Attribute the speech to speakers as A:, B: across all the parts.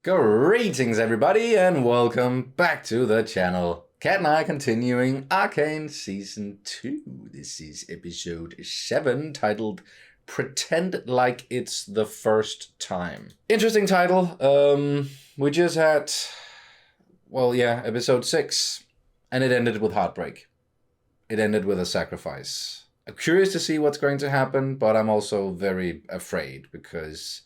A: Greetings everybody and welcome back to the channel. Kat and I continuing Arcane Season 2. This is episode 7 titled Pretend Like It's the First Time. Interesting title. We just had, episode 6 and it ended with heartbreak. It ended with a sacrifice. I'm curious to see what's going to happen, but I'm also very afraid because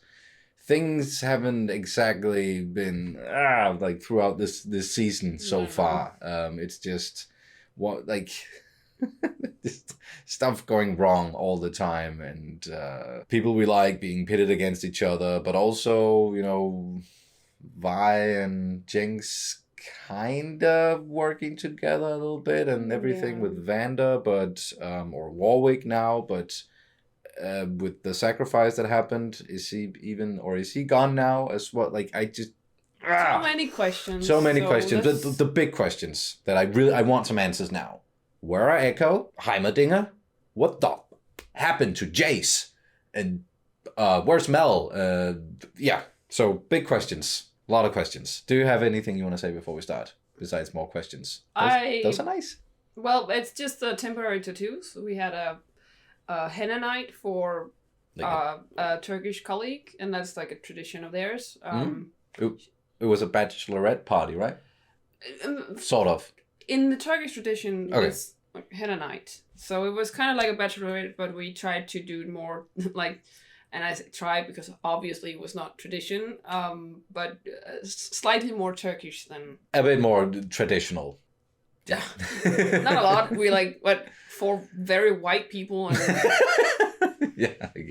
A: things haven't exactly been throughout this season so far. It's just just stuff going wrong all the time, and people we like being pitted against each other, but also Vi and Jinx kinda working together a little bit, and everything with Vanda, or Warwick now, but. With the sacrifice that happened, is he gone now as well?
B: So many questions.
A: So many questions. The big questions that I want some answers now. Where are Echo, Heimerdinger? What the happened to Jace? And where's Mel? So big questions. A lot of questions. Do you have anything you want to say before we start? Besides more questions. Those are nice.
B: Well, it's just a temporary tattoos. We had a henna night for a Turkish colleague, and that's like a tradition of theirs.
A: It was a bachelorette party, right? Sort of.
B: In the Turkish tradition, it's like henna night. So it was kind of like a bachelorette, but we tried to do more and I say tried because obviously it was not tradition, but slightly more Turkish than...
A: A bit more traditional.
B: Yeah. Not a lot. We 4 very white people and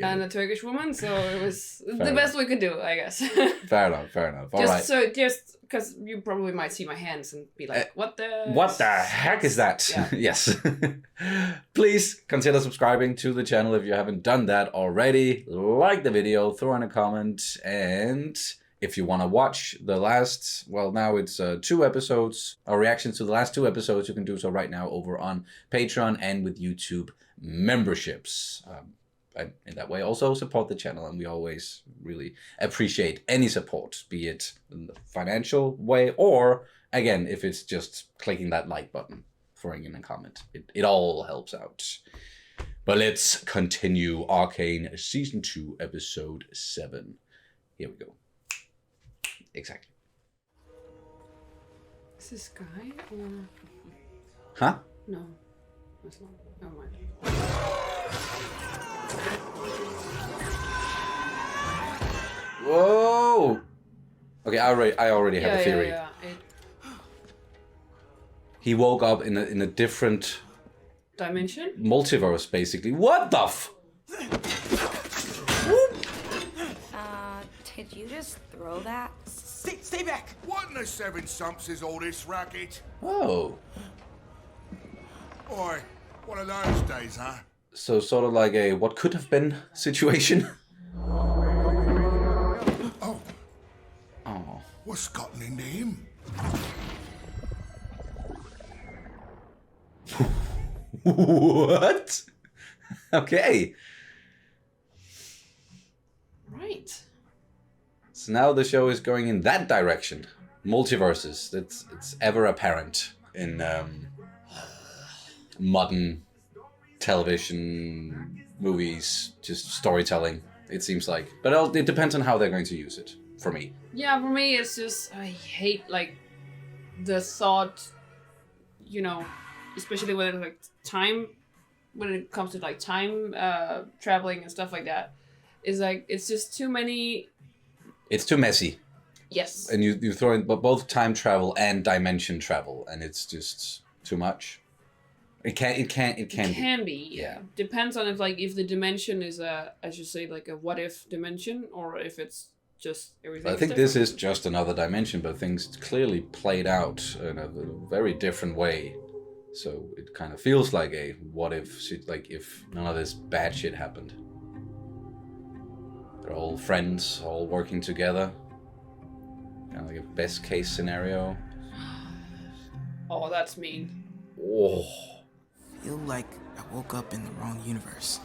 B: and a Turkish woman, so it was the best we could do, I guess.
A: Fair enough.
B: Just because you probably might see my hands and be like, what the
A: heck is that?
B: Yeah.
A: Yes. Please consider subscribing to the channel if you haven't done that already. Like the video, throw in a comment, and if you want to watch the last, now it's 2 episodes, or reactions to the last 2 episodes, you can do so right now over on Patreon and with YouTube memberships. And in that way also support the channel, and we always really appreciate any support, be it in the financial way or, again, if it's just clicking that like button, throwing in a comment. It all helps out. But let's continue Arcane Season 2, Episode 7. Here we go. Exactly.
B: Is this guy or...
A: Huh?
B: No. That's not. Never mind.
A: Whoa! Okay, I already have a theory. He woke up in a different...
B: dimension?
A: Multiverse, basically. What the
C: Did you just throw that?
D: Stay back! What in the 7 sumps is all this racket?
A: Oh.
D: Boy, one of those days, huh?
A: So sort of like a what could have been situation. Oh.
D: What's gotten into him?
A: What? Okay.
B: Right.
A: So now the show is going in that direction. Multiverses. It's ever apparent in modern television, movies, just storytelling, it seems like. But it depends on how they're going to use it, for me.
B: Yeah, for me it's just, I hate the thought, especially when it comes to time traveling and stuff like that. Is it's just too many.
A: It's too messy.
B: Yes.
A: And you throw in both time travel and dimension travel, and it's just too much. It can be.
B: Yeah. Depends on if the dimension is a what if dimension, or if it's just everything.
A: I think this is just another dimension, but things clearly played out in a very different way. So it kind of feels like a what if, if none of this bad shit happened. They're all friends, all working together. Kind of like a best case scenario.
B: Oh, that's mean.
A: Oh.
E: Feel like I woke up in the wrong universe.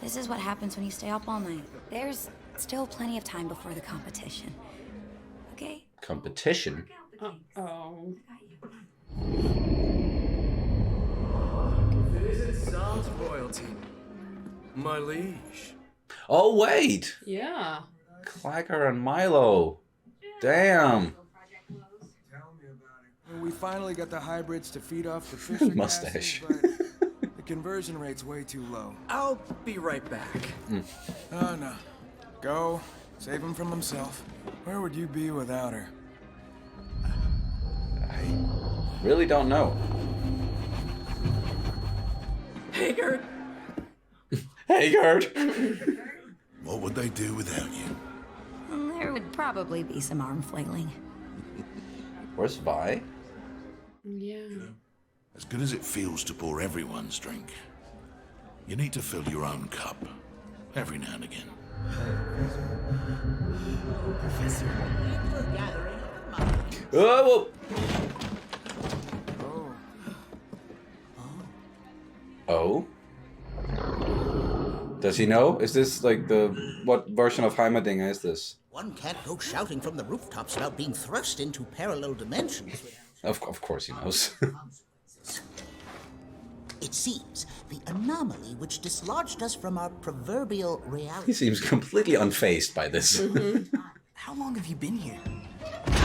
C: This is what happens when you stay up all night. There's still plenty of time before the competition. okay?
A: Competition?
B: Uh-oh.
F: It isn't Psalm's royalty, my liege.
A: Oh, wait!
B: Yeah.
A: Clacker and Milo. Damn.
E: We finally got the hybrids to feed off the fish
A: Mustache.
E: but the conversion rate's way too low.
F: I'll be right back.
E: Oh, no. Go. Save him from himself. Where would you be without her?
A: I really don't know.
F: Hey, Gert.
A: Hey, Gert!
D: What would they do without you?
C: There would probably be some arm flailing.
A: Where's Vi?
B: Yeah.
D: As good as it feels to pour everyone's drink, you need to fill your own cup every now and again.
A: Oh! Oh? Does he know? Is this like what version of Heimerdinger is this?
G: One can't go shouting from the rooftops about being thrust into parallel dimensions.
A: Of course he knows.
G: It seems the anomaly which dislodged us from our proverbial
A: He
G: reality.
A: seems completely unfazed by this.
E: How long have you been here?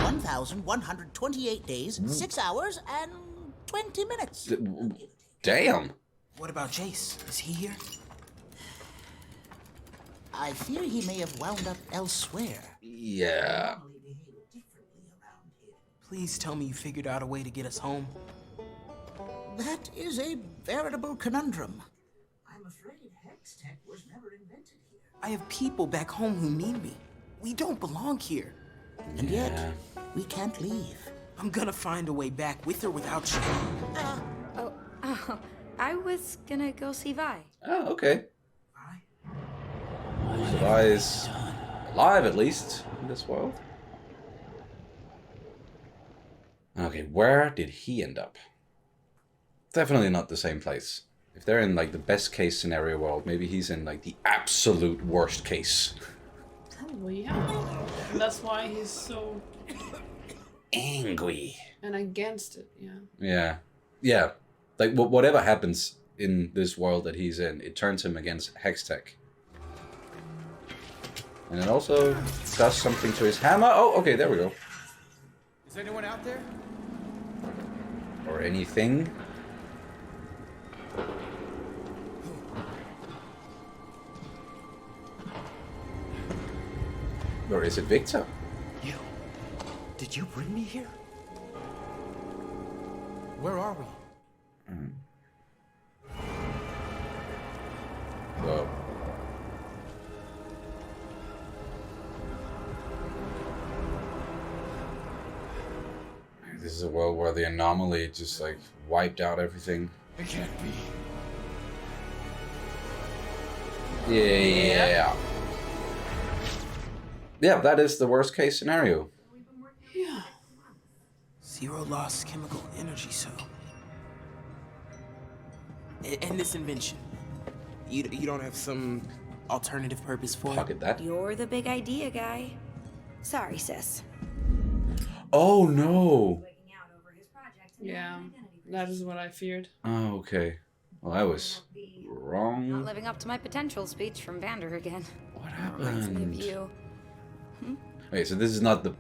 G: 1,128 days, 6 hours, and 20 minutes.
A: Damn.
E: What about Jace? Is he here?
G: I fear he may have wound up elsewhere.
A: Yeah.
E: Please tell me you figured out a way to get us home.
G: That is a veritable conundrum. I'm afraid Hex Tech was never invented here.
E: I have people back home who need me. We don't belong here.
G: And yet, we can't leave.
E: I'm gonna find a way back with or without you.
C: Oh, I was gonna go see Vi.
A: Oh, okay. So Vi is alive, at least, in this world. Okay, where did he end up? Definitely not the same place. If they're in, like, the best case scenario world, maybe he's in, like, the absolute worst case.
B: Probably, yeah. And that's why he's so...
A: Angry.
B: And against it, yeah.
A: Yeah. Yeah. Like, whatever happens in this world that he's in, it turns him against Hextech. And it also does something to his hammer. Oh, okay, there we go.
E: Is anyone out there?
A: Or anything. Or is it Victor?
F: You. Did you bring me here?
E: Where are we?
A: Whoa. This is a world where the anomaly just like wiped out everything.
E: It can't be.
A: Yeah. Yeah, that is the worst case scenario.
B: Yeah.
E: Zero loss chemical energy cell. And this invention. You don't have some alternative purpose for it?
A: Pocket that.
C: You're the big idea guy. Sorry, sis.
A: Oh no.
B: Yeah. That is what I feared.
A: Oh, okay. Well, I was
C: Not
A: wrong.
C: living up to my potential speech from Vander again.
A: What
C: Reminds me of
A: happened?
C: you.
A: Okay, so this is not the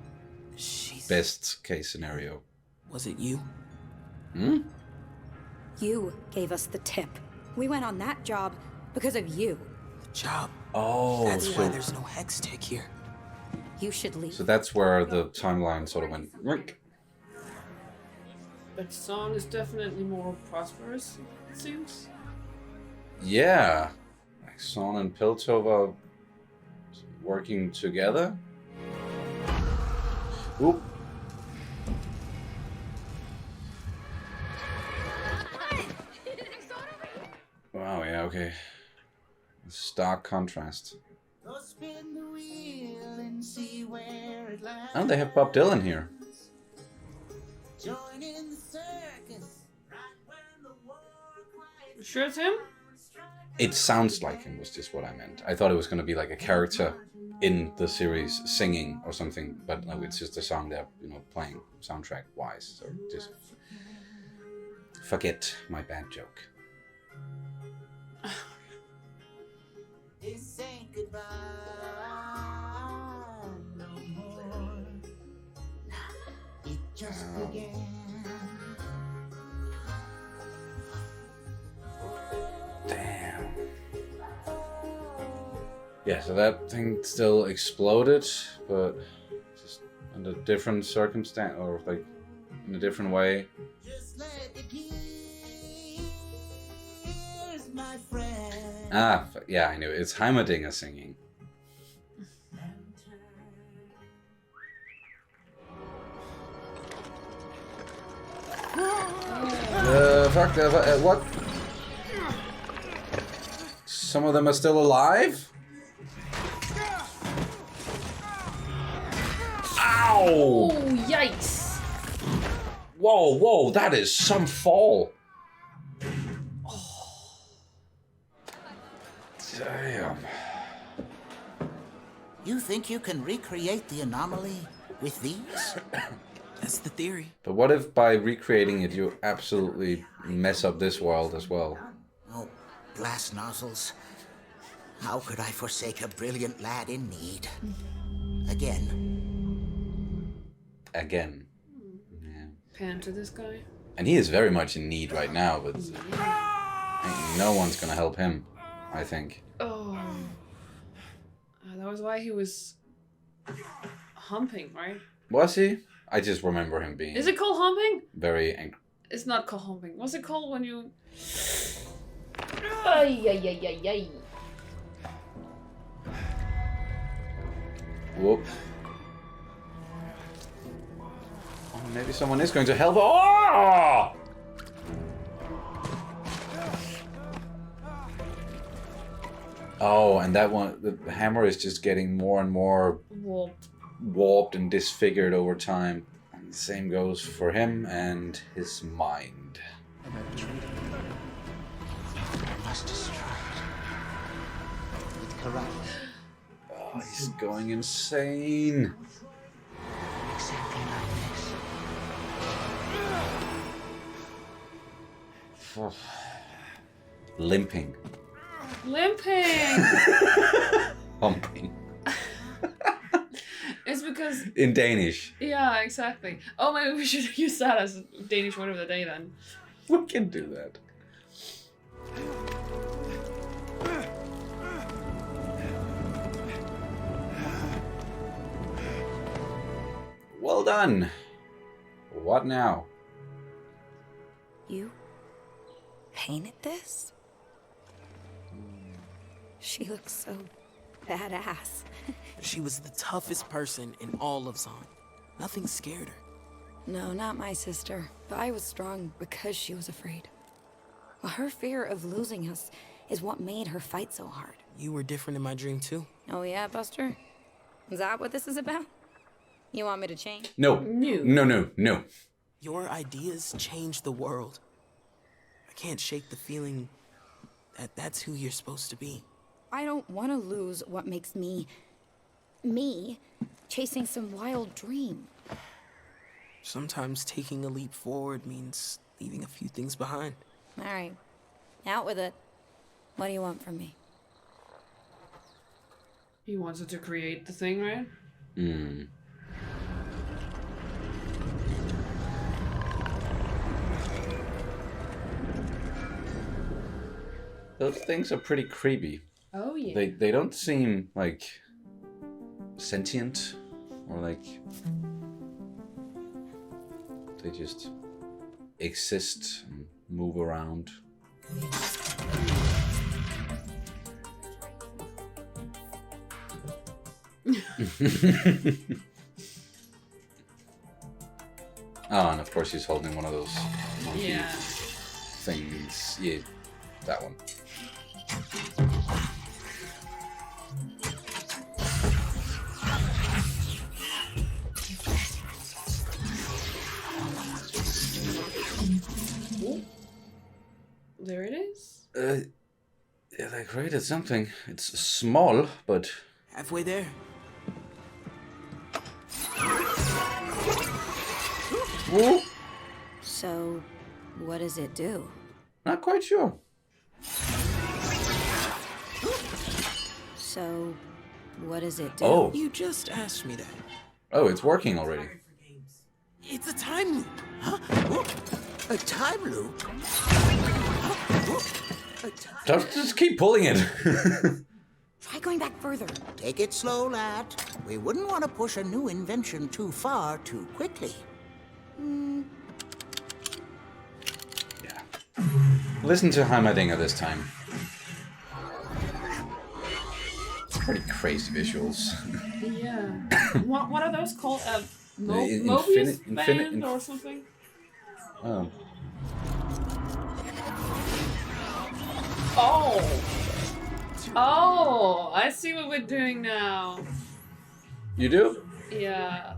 E: Jeez.
A: best case scenario.
E: Was it you?
A: Hmm?
C: You gave us the tip. We went on that job because of you.
E: The job.
A: Oh,
E: That's why
A: so,
E: there's no hex tech here.
C: You should leave.
A: so that's where the timeline sort of went. Rink.
B: But Son is definitely more prosperous, it seems.
A: Yeah. Like Son and Piltover working together. Oop. Wow, yeah, okay. Stark contrast. Oh, they have Bob Dylan here.
B: You sure it's him?
A: It sounds like him, was just what I meant. I thought it was going to be like a character in the series singing or something, but no, it's just a song they're, playing soundtrack wise. So just forget my bad joke.
G: This ain't goodbye no more. It just began.
A: Damn. Yeah, so that thing still exploded, but just under different circumstance, or like in a different way.
G: Just let it here's my friend.
A: Yeah, I knew it. It's Heimerdinger singing. What? Some of them are still alive? Ow!
B: Oh, yikes!
A: Whoa, that is some fall. Damn.
G: You think you can recreate the anomaly with these?
F: That's the theory.
A: But what if by recreating it you absolutely mess up this world as well?
G: Oh, blast nozzles. How could I forsake a brilliant lad in need? Again.
A: Again. Yeah.
B: Pan to this guy.
A: And he is very much in need right now, but no one's gonna help him, I think.
B: Oh. That was why he was humping, right?
A: Was he? I just remember him being
B: Is it called humping?
A: very angry.
B: It's not called humping. What's it called when you... Ay, ay, ay, ay, ay.
A: Whoop. Oh, maybe someone is going to help. Oh! Oh, and that one, the hammer is just getting more and more warped and disfigured over time. And the same goes for him and his mind.
G: I must destroy it. With corrupt.
A: Oh, he's going insane.
G: Exactly like this.
A: Limping.
B: Limping!
A: Humping.
B: It's because...
A: In Danish.
B: Yeah, exactly. Oh, maybe we should use that as Danish word of the day then.
A: We can do that. Well done. What now?
C: You painted this? She looks so badass.
F: She was the toughest person in all of Zon. Nothing scared her.
C: No, not my sister. But I was strong because she was afraid. Well, her fear of losing us is what made her fight so hard.
F: You were different in my dream too.
C: Oh yeah, Buster? Is that what this is about? You want me to change?
A: No. No.
F: Your ideas changed the world. I can't shake the feeling that that's who you're supposed to be.
C: I don't want to lose what makes me chasing some wild dream.
F: Sometimes taking a leap forward means leaving a few things behind.
C: All right, out with it. What do you want from me?
B: He wants her to create the thing, right?
A: Those things are pretty creepy.
B: Oh, yeah.
A: They don't seem like sentient or like they just exist and move around. Oh, and of course he's holding one of those monkey things. Yeah, that one.
B: There it is.
A: Yeah, they created something. It's small, but
F: Halfway there.
A: Ooh,
C: So, what does it do?
A: not quite sure.
C: So, what does it do?
A: Oh.
F: You just asked me that.
A: Oh, it's working already.
F: It's a time loop. Huh?
G: A time loop?
A: Just keep pulling it.
C: Try going back further.
G: Take it slow, lad. We wouldn't want to push a new invention too far too quickly.
A: Yeah. Listen to Heimerdinger this time. Pretty crazy visuals.
B: Yeah. What are those called?
A: In-
B: Mobius
A: infini-
B: band
A: infini-
B: or something?
A: Oh.
B: Oh. Oh, I see what we're doing now.
A: You do?
B: Yeah.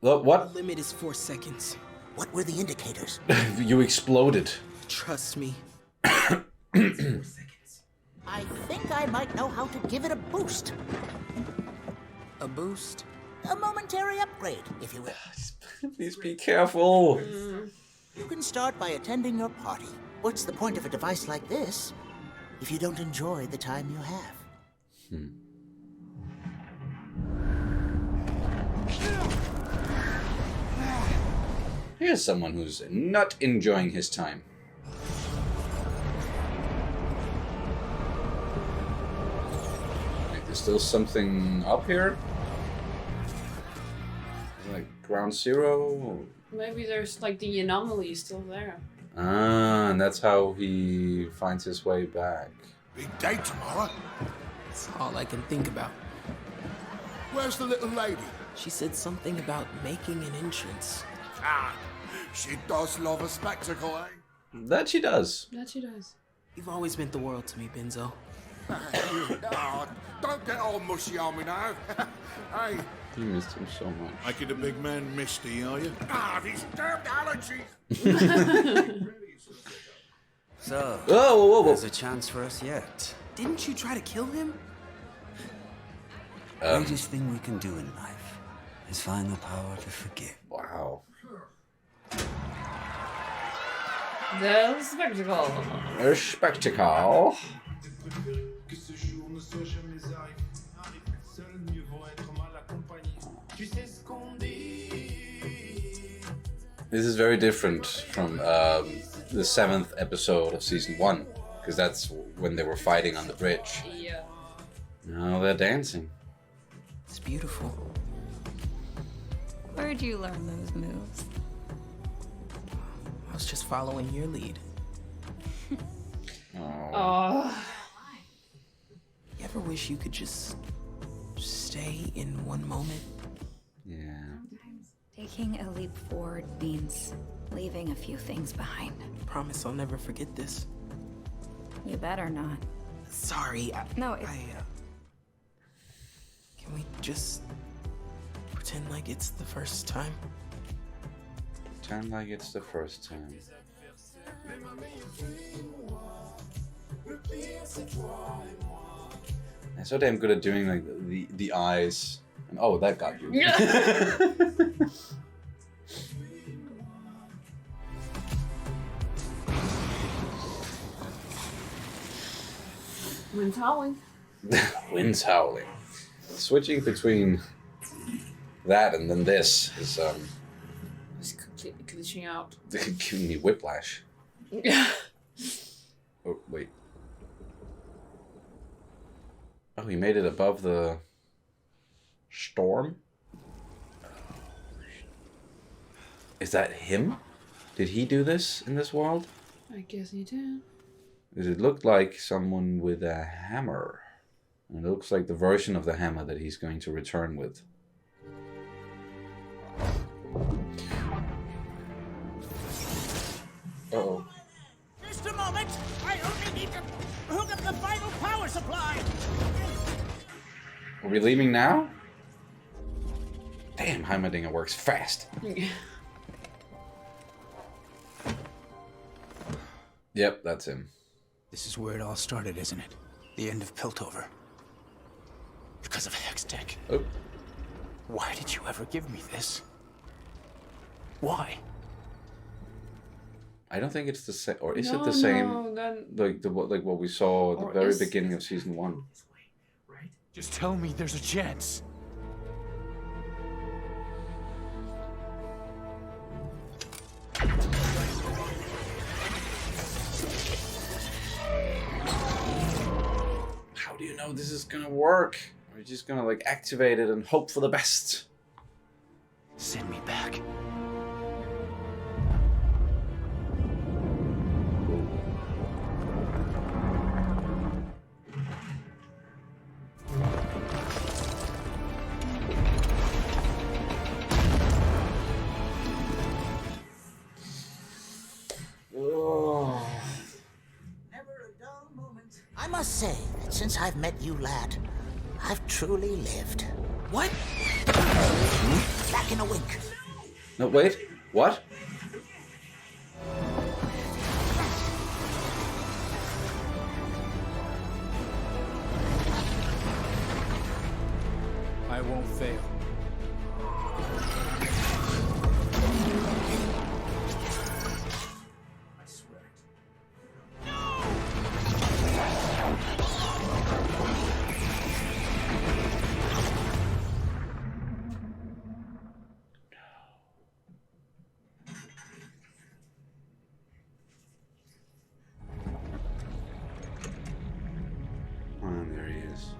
A: Look, what?
F: Limit is 4 seconds.
G: What were the indicators?
A: You exploded.
F: Trust me.
G: I think I might know how to give it a boost.
F: A boost?
G: A momentary upgrade, if you will.
A: Please be careful.
G: You can start by attending your party. What's the point of a device like this if you don't enjoy the time you have?
A: Here's someone who's not enjoying his time. Wait, there's still something up here? Like ground zero?
B: Maybe there's like the anomaly still there.
A: Ah, and that's how he finds his way back.
D: Big day tomorrow.
F: That's all I can think about.
D: Where's the little lady?
F: She said something about making an entrance.
D: Ah, she does love a spectacle, eh?
A: That she does.
B: That she does.
F: You've always meant the world to me, Benzo.
D: Ah, don't get all mushy on me now. Hey,
A: You missed him so much.
D: making the big man misty, are you? Ah, these damned allergies.
H: So,
A: Whoa, whoa, whoa,
H: there's
A: whoa.
H: a chance for us yet.
F: Didn't you try to kill him?
H: Greatest thing we can do in life is find the power to forgive.
A: Wow.
B: The spectacle.
A: A spectacle.
I: Que ce jour ne soit jamais arrivé. Seul, mieux vaut être mal accompagné. Tu sais ce qu'on dit.
A: This is very different from the 7th episode of season 1, because that's when they were fighting on the bridge.
B: Yeah.
A: Now they're dancing.
F: It's beautiful.
C: Where'd you learn those moves?
F: I was just following your lead.
B: Oh.
F: You ever wish you could just stay in one moment?
A: Yeah.
C: Taking a leap forward means leaving a few things behind.
F: Promise I'll never forget this.
C: You better not.
F: Sorry,
C: No, it's...
F: Can we just pretend like it's the first time?
A: Pretend like it's the first time. I'm so damn good at doing like the eyes. And, oh, that got you.
B: Wind's howling.
A: Wind's howling. Switching between that and then this is
B: It's completely glitching out.
A: giving me whiplash.
B: Yeah.
A: Oh, wait. Oh, he made it above the storm? Is that him? Did he do this in this world?
B: I guess he did.
A: Because it looked like someone with a hammer. And it looks like the version of the hammer that he's going to return with. Uh-oh.
G: Just a moment. I only need to hook up the vital power supply.
A: Are we leaving now? Damn, Heimerdinger works fast. Yep, that's him.
J: This is where it all started, isn't it? The end of Piltover. Because of Hextech.
A: Oh.
J: Why did you ever give me this? Why?
A: I don't think it's the same, or is it
B: No,
A: the same?
B: no, then...
A: Like what we saw at the
B: Or
A: very
B: is-
A: beginning of season 1.
J: Right? Just tell me there's a chance.
A: How do you know this is gonna work? Or are you just gonna like activate it and hope for the best?
J: Send me back.
G: Never a dull moment. I must say that since I've met you, lad, I've truly lived.
F: What?
G: Back in a wink.
A: No, wait. What?
E: I won't fail.
J: I swear it.
A: Oh, there he is.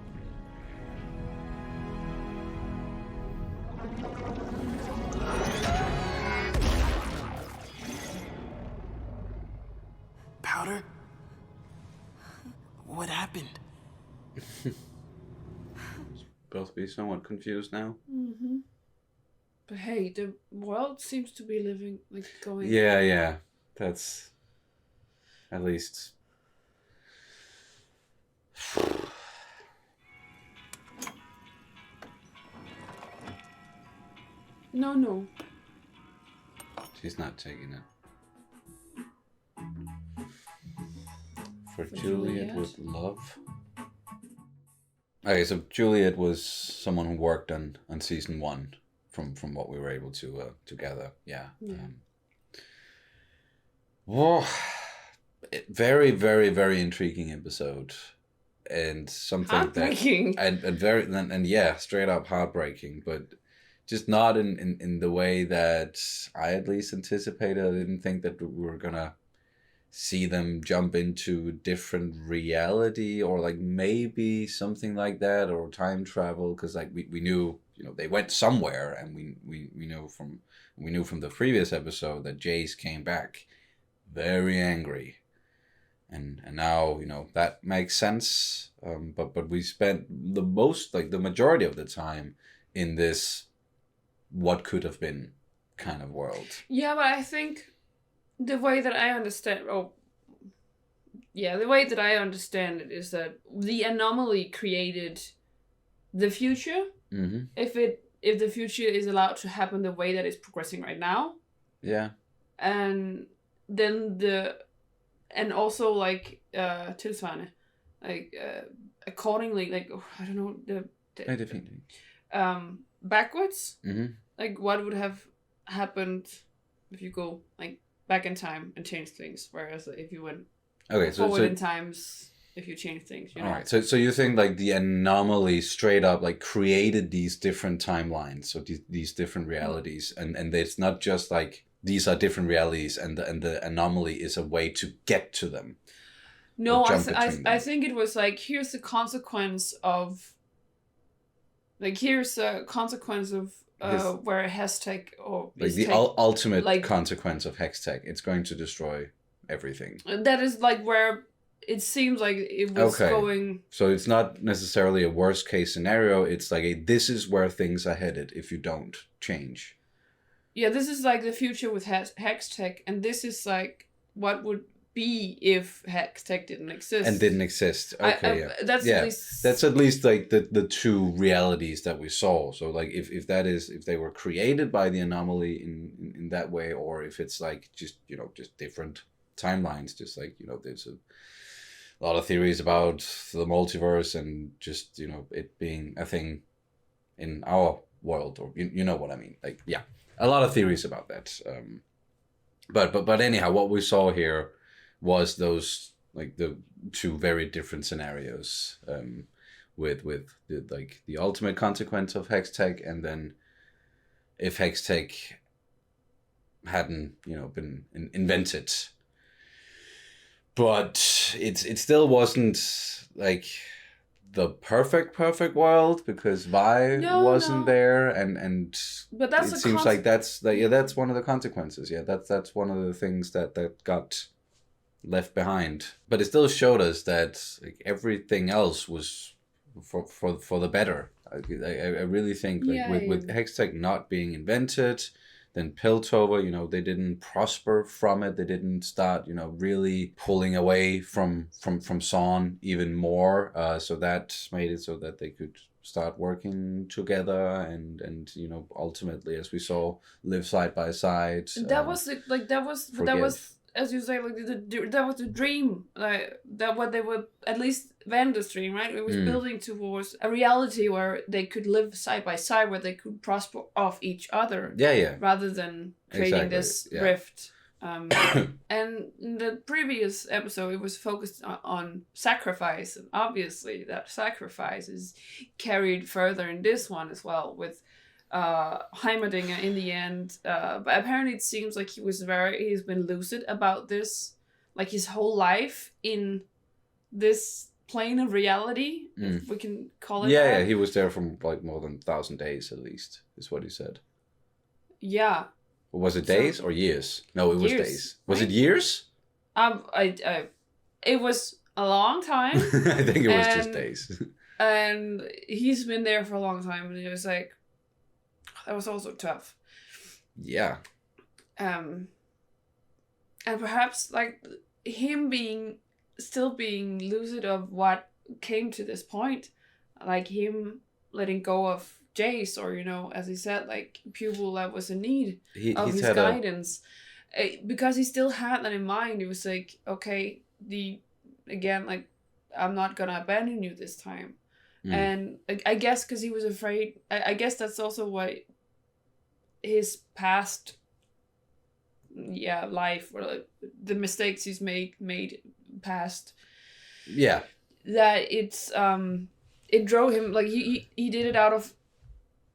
F: Powder? What happened?
A: Both be somewhat confused now.
B: Mm-hmm. But hey, the world seems to be living, like, going...
A: Yeah. That's at least.
B: No.
A: She's not taking it. For Juliet with love. Okay, so Juliet was someone who worked on season 1, from what we were able to gather. Yeah. Whoa. Very, very, very intriguing episode, and something
B: heartbreaking.
A: and yeah, straight up heartbreaking, but just not in the way that I at least anticipated. I didn't think that we were gonna see them jump into a different reality, or like maybe something like that, or time travel, because like we knew, you know, they went somewhere, and we knew from the previous episode that Jace came back very angry, and now, you know, that makes sense. But we spent the majority of the time in this what could have been kind of world.
B: Yeah, but I think the way that I understand, the way that I understand it is that the anomaly created the future.
A: Mm-hmm.
B: If the future is allowed to happen the way that it's progressing right now.
A: Yeah.
B: And then also like tilsvarende, like accordingly, like I don't know backwards.
A: Mm-hmm.
B: Like what would have happened if you go like back in time and change things, whereas if you went forward in times, if you change things, you know.
A: All right. So you think like the anomaly straight up like created these different timelines, so these different realities, and it's not just like these are different realities, and the anomaly is a way to get to them.
B: No, I think it was like, here's the consequence of. Like here's a consequence of where Hextech or
A: like the ultimate consequence of Hextech. It's going to destroy everything.
B: That is like where it seems like it was going.
A: So it's not necessarily a worst case scenario. It's like this is where things are headed if you don't change.
B: Yeah, this is like the future with Hextech, and this is like what would be if Hextech didn't exist.
A: And didn't exist. Okay,
B: that's
A: at least like the two realities that we saw. So like if they were created by the anomaly in that way, or if it's like just, you know, just different timelines, just like, you know, there's a a lot of theories about the multiverse and just, you know, it being a thing in our world, or you know what I mean. Like, yeah, a lot of theories about that. But anyhow, what we saw here was those, like, the two very different scenarios, with the ultimate consequence of Hextech, and then if Hextech hadn't, you know, been invented. But it still wasn't like the perfect world, because Vi wasn't there, and
B: but that's
A: it seems like that's one of the consequences. Yeah, that's one of the things that got left behind. But it still showed us that, like, everything else was for the better. I really think, like, with Hextech not being invented, then Piltover, you know, they didn't prosper from it. They didn't start, you know, really pulling away from Zaun even more. So that made it so that they could start working together and you know, ultimately, as we saw, live side by side.
B: That was as you say, like that was the dream, like that what they were, at least Vander's dream, right? It was building towards a reality where they could live side by side, where they could prosper off each other, rather than creating this rift. And in the previous episode, it was focused on sacrifice, and obviously that sacrifice is carried further in this one as well, with Heimerdinger in the end, but apparently it seems like he's been lucid about this, like his whole life in this plane of reality, if we can call it that.
A: Yeah, he was there from like more than 1,000 days at least, is what he said.
B: Yeah.
A: Was it days or years? No, it was
B: years,
A: days. Was it years?
B: It was a long time.
A: I think it was just days.
B: And he's been there for a long time, and it was like, that was also tough.
A: Yeah.
B: And perhaps, like, him still being lucid of what came to this point, like him letting go of Jace, or, you know, as he said, like, pupil that was in need of his guidance. Because he still had that in mind. He was like, okay, like, I'm not gonna abandon you this time. And I guess because he was afraid, I guess that's also why his past life, or like the mistakes he's made past, that it drove him, like he did it out of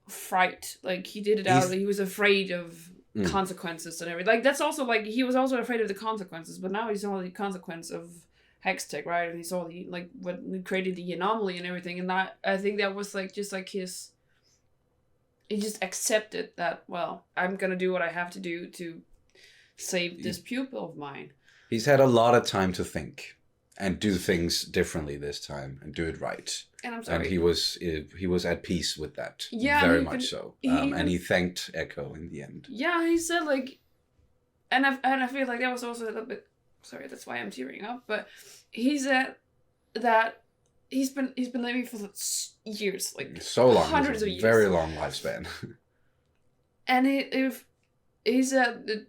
B: fright, like he did it out of, he was afraid of consequences and everything. Like, that's also, like, he was also afraid of the consequences, but now he's only the consequence of Hextech, right? And he saw what created the anomaly and everything, and that, I think that was like just like he just accepted that, well, I'm gonna do what I have to do to save this pupil of mine.
A: He's had a lot of time to think and do things differently this time and do it right.
B: And I'm sorry.
A: And he was at peace with that.
B: Yeah,
A: very much so. And he thanked Echo in the end.
B: Yeah, he said, like, and I feel like that was also a little bit, sorry, that's why I'm tearing up, but he said that he's been living for years, like
A: so long,
B: hundreds of years,
A: very long lifespan.
B: And he said that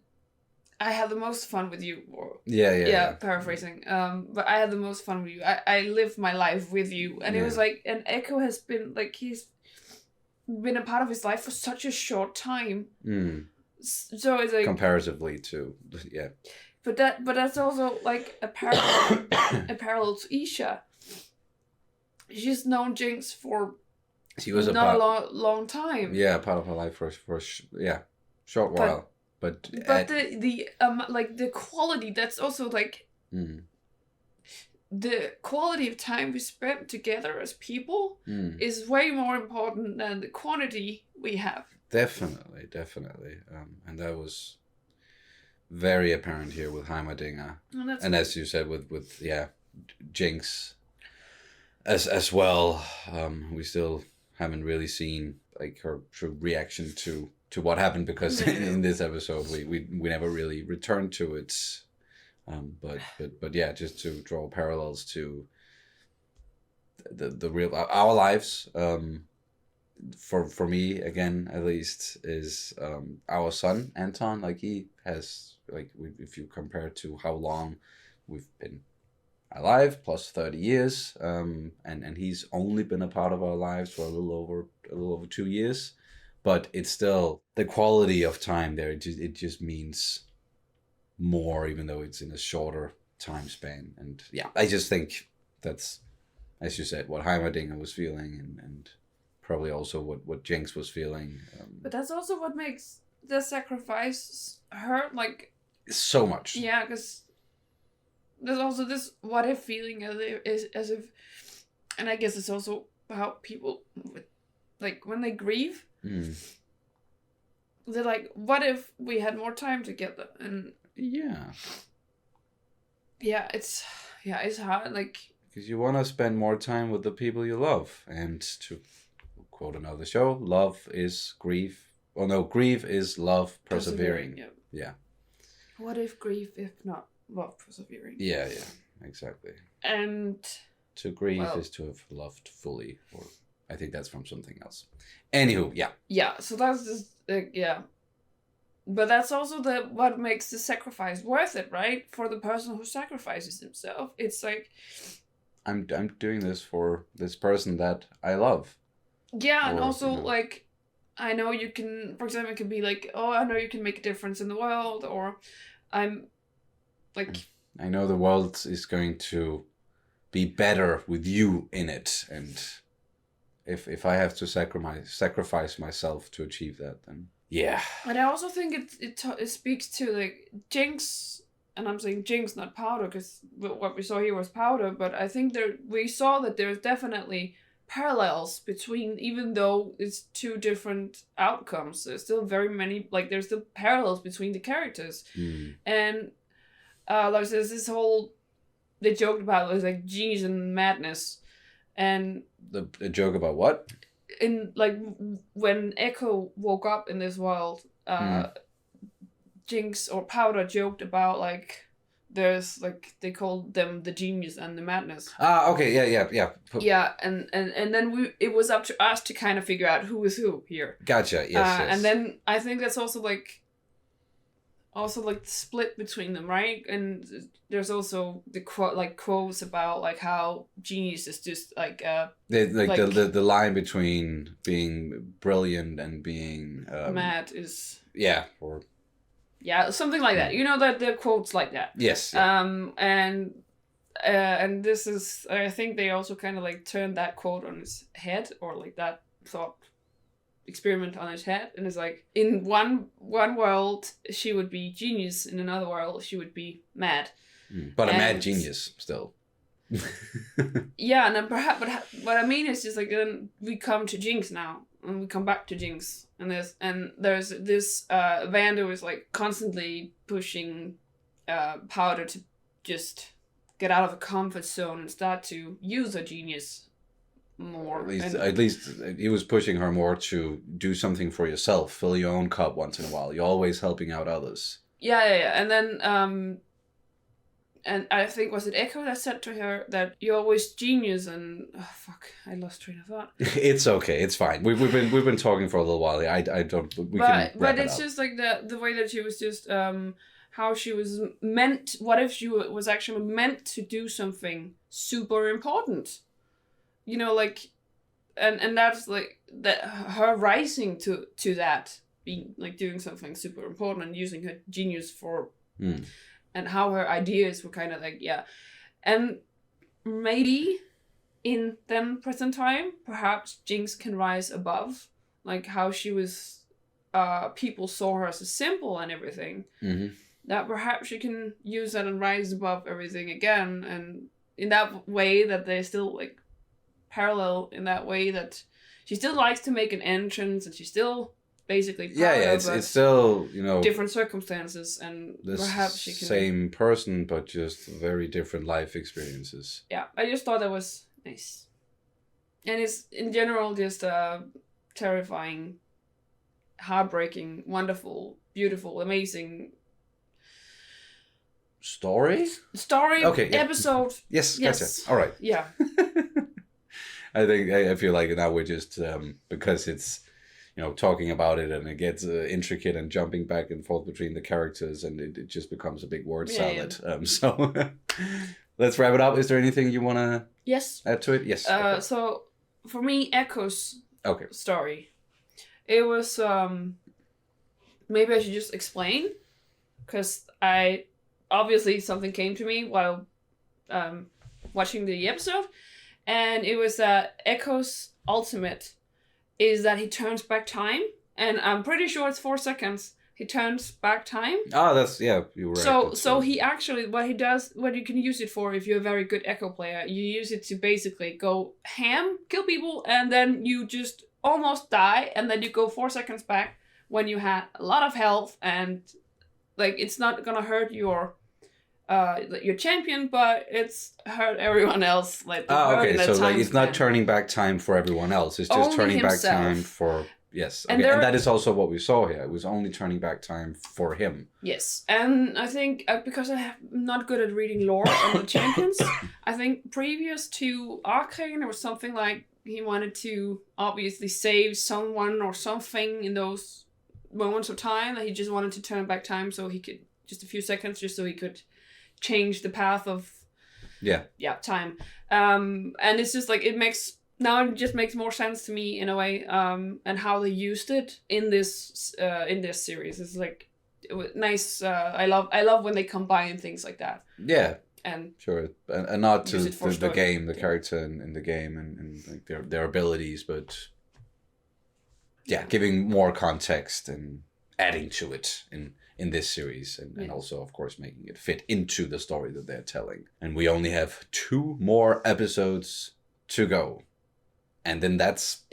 B: I had the most fun with you, or paraphrasing, but I had the most fun with you. I lived my life with you, and it was like, and Echo has been, like, he's been a part of his life for such a short time. So it's like,
A: comparatively to
B: but that's also like a parallel to Isha. She's known Jinx for not a long time.
A: Yeah, part of her life for short while. But
B: the like the quality, that's also like the quality of time we spent together as people is way more important than the quantity we have.
A: Definitely. And that was very apparent here with Heimerdinger. And as you said, with Jinx as well. We still haven't really seen, like, her true reaction to what happened, because in this episode we never really returned to it. But yeah, just to draw parallels to the real our lives. For me, again, at least, is our son Anton. Like, he has, like, if you compare to how long we've been alive, plus 30 years, and he's only been a part of our lives for a little over 2 years, but it's still the quality of time there. It just means more, even though it's in a shorter time span. And yeah, I just think that's, as you said, what Heimerdinger was feeling, and probably also what Jinx was feeling.
B: But that's also what makes the sacrifice hurt, like
A: so much.
B: Yeah, because there's also this what if feeling as if, and I guess it's also how people like when they grieve, they're like, what if we had more time together? And yeah, it's hard, like,
A: because you want to spend more time with the people you love, and to quote another show, love is grief. Oh no, grief is love persevering. Yeah.
B: What if grief, if not love persevering?
A: Yeah, exactly.
B: And
A: to grieve is to have loved fully, or I think that's from something else. Anywho, yeah.
B: Yeah, so that's just but that's also what makes the sacrifice worth it, right? For the person who sacrifices himself, it's like
A: I'm doing this for this person that I love.
B: Yeah, and also like I know you can, for example, it can be like, oh, I know you can make a difference in the world, or I'm like,
A: I know the world is going to be better with you in it, and if I have to sacrifice myself to achieve that, then yeah.
B: And I also think it speaks to like Jinx, and I'm saying Jinx, not Powder, because what we saw here was Powder, but I think we saw that there's definitely parallels between, even though it's two different outcomes, there's still very many, like there's still parallels between the characters. And like there's this whole, they joked about it was like genius and madness, and
A: the joke about what?
B: In like when Echo woke up in this world, Jinx or Powder joked about like there's like they called them the genius and the madness.
A: Okay, yeah.
B: Yeah, and then it was up to us to kind of figure out who is who here.
A: Gotcha. Yes.
B: And then I think that's also the split between them, right? And there's also the quotes about like how genius is just like
A: the line between being brilliant and being
B: mad is something like that. You know that there are quotes like that.
A: Yes.
B: And this is, I think they also kind of like turned that quote on its head, or like that thought experiment on its head, and it's like in one world she would be genius, in another world she would be mad.
A: But a mad genius still.
B: Yeah, and then perhaps, but what I mean is just like then we come to Jinx now, and we come back to Jinx, and there's this Vander who is like constantly pushing Powder to just get out of a comfort zone and start to use her genius more.
A: At least he was pushing her more to do something for yourself, fill your own cup once in a while. You're always helping out others.
B: Yeah. And then and I think, was it Echo that said to her that you're always genius, and I lost train of thought.
A: It's okay, it's fine. We've been talking for a little while. I don't.
B: But it's just like the way that she was just how she was meant. What if she was actually meant to do something super important? You know, like, and that's like that her rising to that, being like doing something super important and using her genius for. And how her ideas were kind of like, and maybe in then present time, perhaps Jinx can rise above, like how she was, people saw her as a symbol and everything, that perhaps she can use that and rise above everything again, and in that way that they still like parallel, in that way that she still likes to make an entrance, and she still basically
A: it's still, you know,
B: different circumstances, and perhaps she can
A: same person but just very different life experiences.
B: I just thought that was nice, and it's in general just a terrifying, heartbreaking, wonderful, beautiful, amazing
A: story
B: okay, episode.
A: Yes, gotcha. All right. I feel like now we're just because it's, you know, talking about it, and it gets intricate and jumping back and forth between the characters, and it just becomes a big word salad. So, let's wrap it up. Is there anything you want to
B: Yes.
A: add to it? Yes. Okay.
B: So for me, Echo's
A: Okay.
B: story, it was maybe I should just explain, because I obviously something came to me while watching the episode, and it was that Echo's ultimate is that he turns back time, and I'm pretty sure it's 4 seconds. He turns back time.
A: Oh, that's, yeah, you were right.
B: So he actually, what he does, what you can use it for if you're a very good Echo player, you use it to basically go ham, kill people, and then you just almost die, and then you go 4 seconds back when you had a lot of health, and like it's not gonna hurt your champion, but it's hurt everyone else. Like
A: okay, so like it's not turning back time for everyone else. It's just
B: only
A: turning
B: himself.
A: back time for yes. Okay, and that is also what we saw here. It was only turning back time for him.
B: Yes, and I think because I'm not good at reading lore on the champions, I think previous to Arcane there was something like he wanted to obviously save someone or something in those moments of time, that he just wanted to turn back time so he could just a few seconds, just so he could change the path of time. And it's just like it just makes more sense to me in a way, and how they used it in this series. It's like it was nice. I love when they combine things like that.
A: Yeah.
B: And
A: sure, and not to the game, the character in the game, and like their abilities, but giving more context and adding to it in this series, and also of course making it fit into the story that they're telling. And we only have 2 more episodes to go, and then that's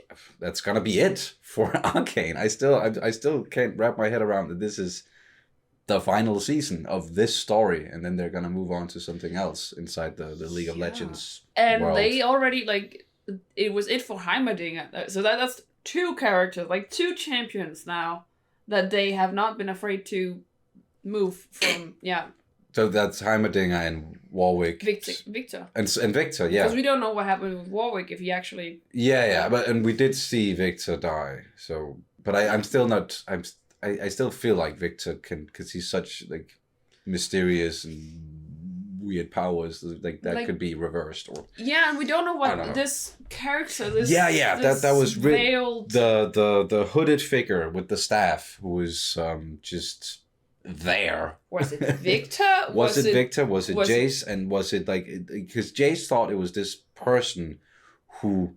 A: gonna be it for Arcane. I still can't wrap my head around that this is the final season of this story, and then they're gonna move on to something else inside the League of Legends
B: and
A: world.
B: They already like it was it for Heimerdinger, so that's 2 characters, like 2 champions now that they have not been afraid to move from.
A: So that's Heimerdinger and Warwick.
B: Victor.
A: And Victor, yeah.
B: Because we don't know what happened with Warwick, if he actually.
A: Yeah, and we did see Victor die. So, but I'm still not. I still feel like Victor can, because he's such like mysterious and weird powers, like that could be reversed or. Yeah,
B: and we don't know what this character. This
A: that was
B: veiled.
A: The hooded figure with the staff who was just there.
B: Was it Victor?
A: was it Victor? Was it Jace? And was it like, because Jace thought it was this person who,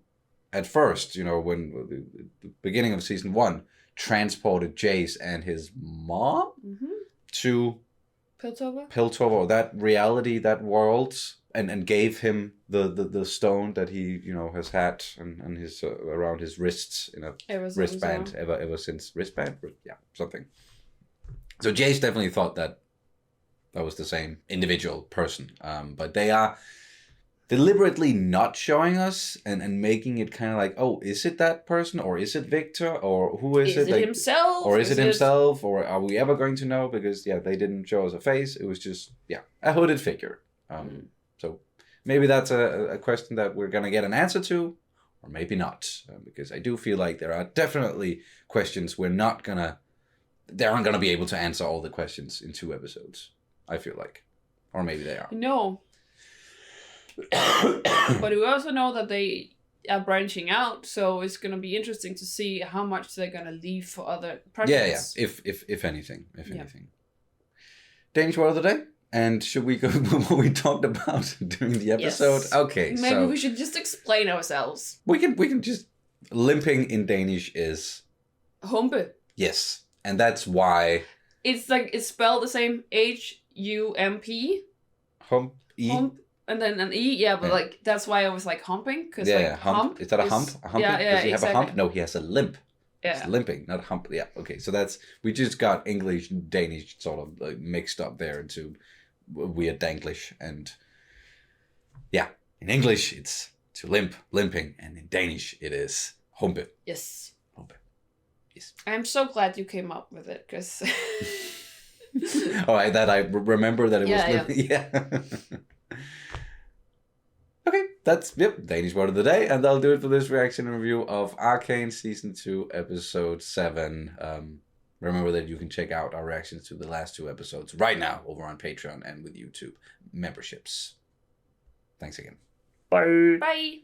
A: at first, when the beginning of season 1, transported Jace and his mom to Piltover, that reality, that world, and gave him the stone that he has had and his around his wrists in a wristband ever since wristband, something. So Jace definitely thought that was the same individual person, but they are deliberately not showing us and making it kind of like, oh, is it that person, or is it Victor, or who is it?
B: Is it himself?
A: Or is it himself? Or are we ever going to know? Because they didn't show us a face. It was just a hooded figure. So maybe that's a question that we're gonna get an answer to, or maybe not, because I do feel like there are definitely questions they aren't gonna be able to answer all the questions in 2 episodes. I feel like, or maybe they are.
B: No. But we also know that they are branching out, so it's going to be interesting to see how much they're going to leave for other projects.
A: If anything. Danish Word of the Day, and should we go with what we talked about during the episode? Yes. Okay,
B: maybe we should just explain ourselves.
A: We can just, limping in Danish is
B: humpe.
A: Yes, and that's why
B: it's spelled the same, HUMP.
A: Hump.
B: And then an E, but like that's why I was like humping, because hump.
A: Is that a hump? A hump? Does he have a hump? No, he has a limp.
B: Yeah.
A: It's limping, not hump. Yeah. Okay, so we just got English and Danish sort of like mixed up there into weird Danglish, and in English it's to limping, and in Danish it is humpe.
B: Yes.
A: Humpe. Yes.
B: I'm so glad you came up with it, because.
A: That I remember that it was limping. Yeah. Okay, that's Danish Word of the Day, and that'll do it for this reaction and review of Arcane Season 2, Episode 7. Remember that you can check out our reactions to the last 2 episodes right now over on Patreon and with YouTube memberships. Thanks again.
B: Bye.